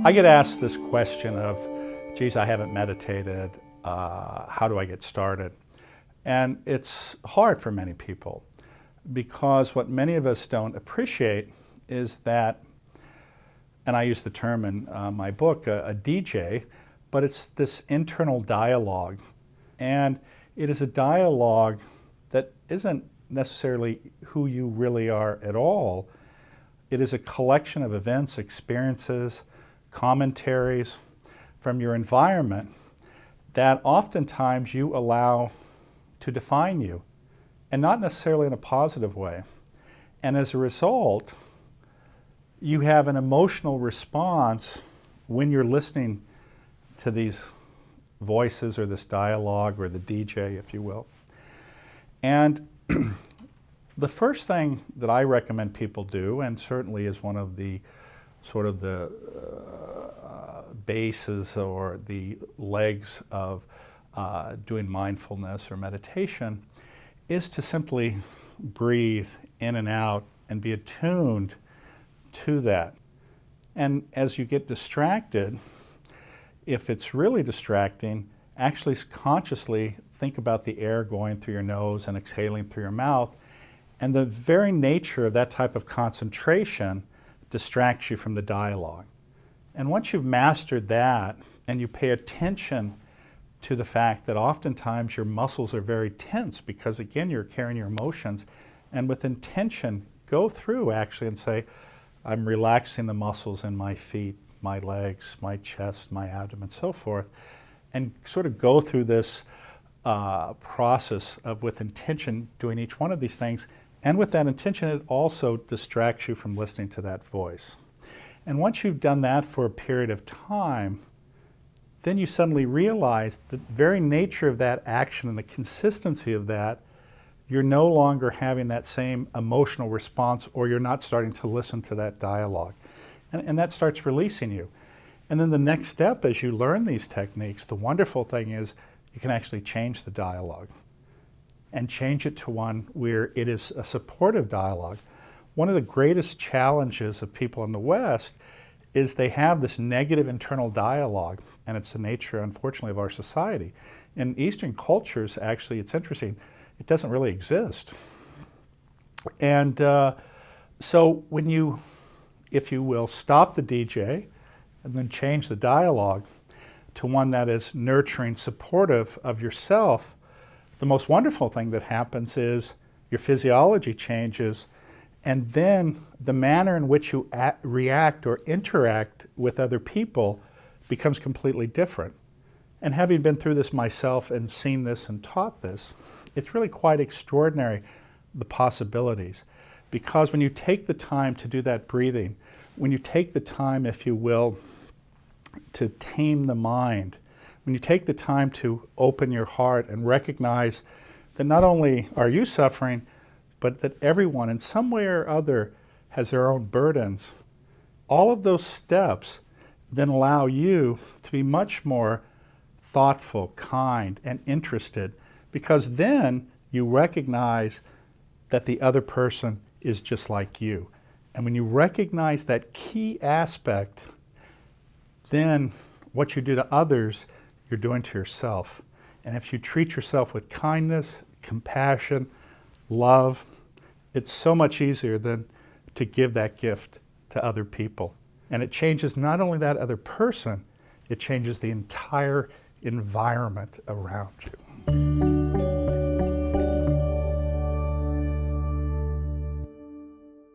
I get asked this question of, geez, I haven't meditated, how do I get started? And it's hard for many people because what many of us don't appreciate is that, and I use the term in my book, a DJ, but it's this internal dialogue. And it is a dialogue that isn't necessarily who you really are at all. It is a collection of events, experiences, commentaries from your environment that oftentimes you allow to define you, and not necessarily in a positive way. And as a result, you have an emotional response when you're listening to these voices or this dialogue or the DJ, if you will. And the first thing that I recommend people do, and certainly is one of the sort of the bases or the legs of doing mindfulness or meditation, is to simply breathe in and out and be attuned to that. And as you get distracted, if it's really distracting, actually consciously think about the air going through your nose and exhaling through your mouth. And the very nature of that type of concentration distracts you from the dialogue. And once you've mastered that and you pay attention to the fact that oftentimes your muscles are very tense because, again, you're carrying your emotions, and with intention, go through actually and say, I'm relaxing the muscles in my feet, my legs, my chest, my abdomen, so forth, and sort of go through this process of, with intention, doing each one of these things. And with that intention, it also distracts you from listening to that voice. And once you've done that for a period of time, then you suddenly realize the very nature of that action and the consistency of that, you're no longer having that same emotional response, or you're not starting to listen to that dialogue. And that starts releasing you. And then the next step, as you learn these techniques, the wonderful thing is you can actually change the dialogue and change it to one where it is a supportive dialogue. One of the greatest challenges of people in the West is they have this negative internal dialogue, and it's the nature, unfortunately, of our society. In Eastern cultures, actually, it's interesting, it doesn't really exist. And so when you, if you will, stop the DJ and then change the dialogue to one that is nurturing, supportive of yourself, the most wonderful thing that happens is your physiology changes, and then the manner in which you react or interact with other people becomes completely different. And having been through this myself and seen this and taught this, it's really quite extraordinary, the possibilities. Because when you take the time to do that breathing, when you take the time, if you will, to tame the mind, when you take the time to open your heart and recognize that not only are you suffering, but that everyone in some way or other has their own burdens, all of those steps then allow you to be much more thoughtful, kind, and interested, because then you recognize that the other person is just like you. And when you recognize that key aspect, then what you do to others, you're doing to yourself. And if you treat yourself with kindness, compassion, love, it's so much easier than to give that gift to other people. And it changes not only that other person, it changes the entire environment around you.